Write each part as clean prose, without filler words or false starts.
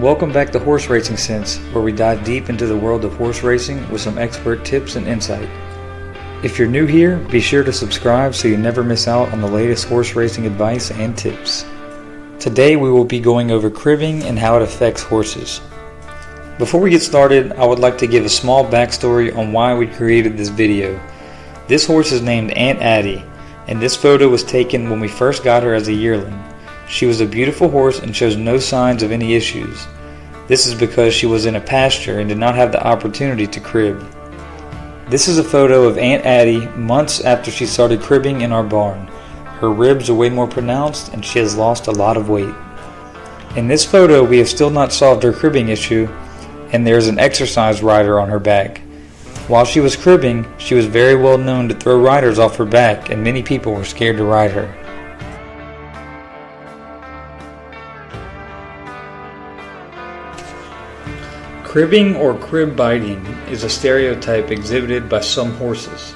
Welcome back to Horse Racing Sense, where we dive deep into the world of horse racing with some expert tips and insight. If you're new here, be sure to subscribe so you never miss out on the latest horse racing advice and tips. Today we will be going over cribbing and how it affects horses. Before we get started, I would like to give a small backstory on why we created this video. This horse is named Aunt Addie, and this photo was taken when we first got her as a yearling. She was a beautiful horse and shows no signs of any issues. This is because she was in a pasture and did not have the opportunity to crib. This is a photo of Aunt Addie months after she started cribbing in our barn. Her ribs are way more pronounced and she has lost a lot of weight. In this photo we have still not solved her cribbing issue, and there is an exercise rider on her back. While she was cribbing, she was very well known to throw riders off her back, and many people were scared to ride her. Cribbing or crib biting is a stereotype exhibited by some horses.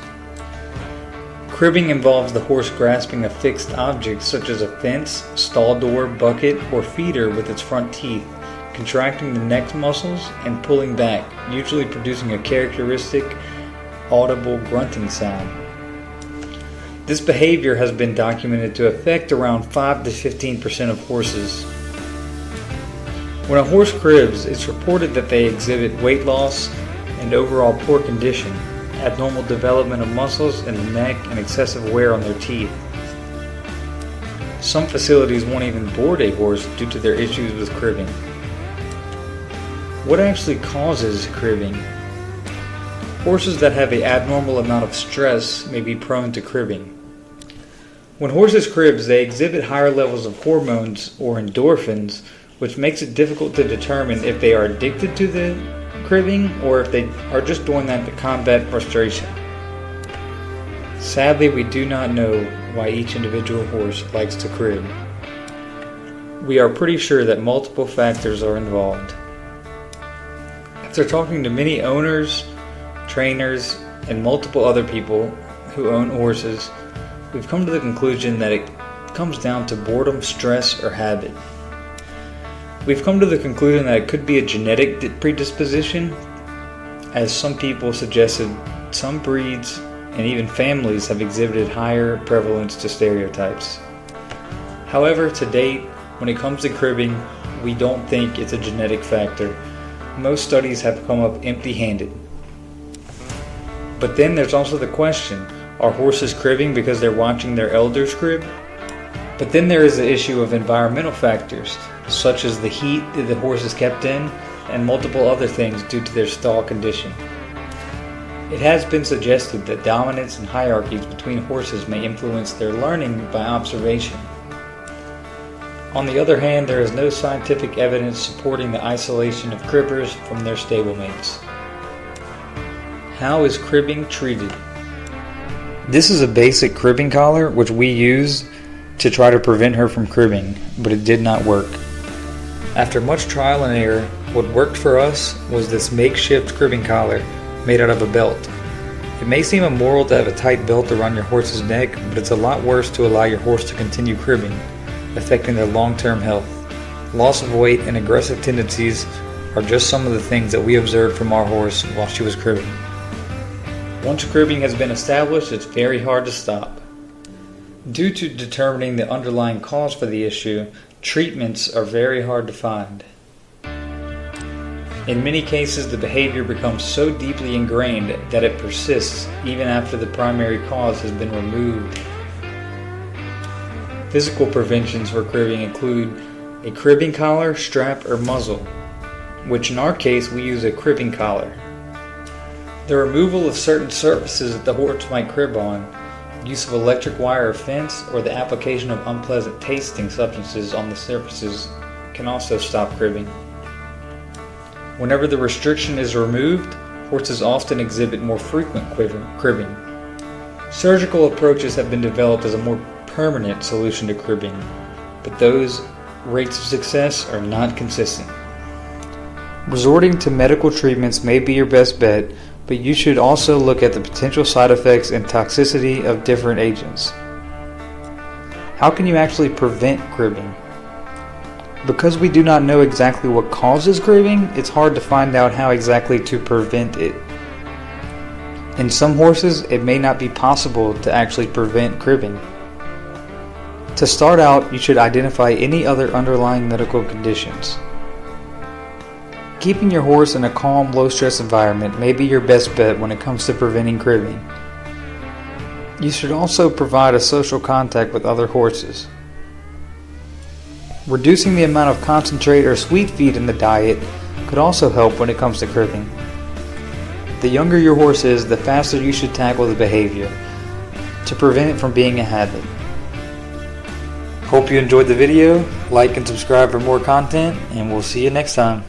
Cribbing involves the horse grasping a fixed object such as a fence, stall door, bucket, or feeder with its front teeth, contracting the neck muscles and pulling back, usually producing a characteristic audible grunting sound. This behavior has been documented to affect around 5 to 15% of horses. When a horse cribs, it's reported that they exhibit weight loss and overall poor condition, abnormal development of muscles in the neck, and excessive wear on their teeth. Some facilities won't even board a horse due to their issues with cribbing. What actually causes cribbing? Horses that have an abnormal amount of stress may be prone to cribbing. When horses cribs, they exhibit higher levels of hormones or endorphins, which makes it difficult to determine if they are addicted to the cribbing or if they are just doing that to combat frustration. Sadly, we do not know why each individual horse likes to crib. We are pretty sure that multiple factors are involved. After talking to many owners, trainers, and multiple other people who own horses, we've come to the conclusion that it comes down to boredom, stress, or habit. We've come to the conclusion that it could be a genetic predisposition, as some people suggested some breeds and even families have exhibited higher prevalence to stereotypes. However, to date, when it comes to cribbing, we don't think it's a genetic factor. Most studies have come up empty-handed. But then there's also the question, are horses cribbing because they're watching their elders crib? But then there is the issue of environmental factors, such as the heat that the horse is kept in and multiple other things due to their stall condition. It has been suggested that dominance and hierarchies between horses may influence their learning by observation. On the other hand, there is no scientific evidence supporting the isolation of cribbers from their stablemates. How is cribbing treated? This is a basic cribbing collar which we use to try to prevent her from cribbing, but it did not work. After much trial and error, what worked for us was this makeshift cribbing collar made out of a belt. It may seem immoral to have a tight belt around your horse's neck, but it's a lot worse to allow your horse to continue cribbing, affecting their long-term health. Loss of weight and aggressive tendencies are just some of the things that we observed from our horse while she was cribbing. Once cribbing has been established, it's very hard to stop. Due to determining the underlying cause for the issue, treatments are very hard to find. In many cases, the behavior becomes so deeply ingrained that it persists even after the primary cause has been removed. Physical preventions for cribbing include a cribbing collar, strap, or muzzle, which in our case we use a cribbing collar. The removal of certain surfaces that the horse might crib on, use of electric wire or fence, or the application of unpleasant tasting substances on the surfaces can also stop cribbing. Whenever the restriction is removed, horses often exhibit more frequent cribbing. Surgical approaches have been developed as a more permanent solution to cribbing, but those rates of success are not consistent. Resorting to medical treatments may be your best bet, but you should also look at the potential side effects and toxicity of different agents. How can you actually prevent cribbing? Because we do not know exactly what causes cribbing, it's hard to find out how exactly to prevent it. In some horses, it may not be possible to actually prevent cribbing. To start out, you should identify any other underlying medical conditions. Keeping your horse in a calm, low-stress environment may be your best bet when it comes to preventing cribbing. You should also provide a social contact with other horses. Reducing the amount of concentrate or sweet feed in the diet could also help when it comes to cribbing. The younger your horse is, the faster you should tackle the behavior to prevent it from being a habit. Hope you enjoyed the video. Like and subscribe for more content, and we'll see you next time.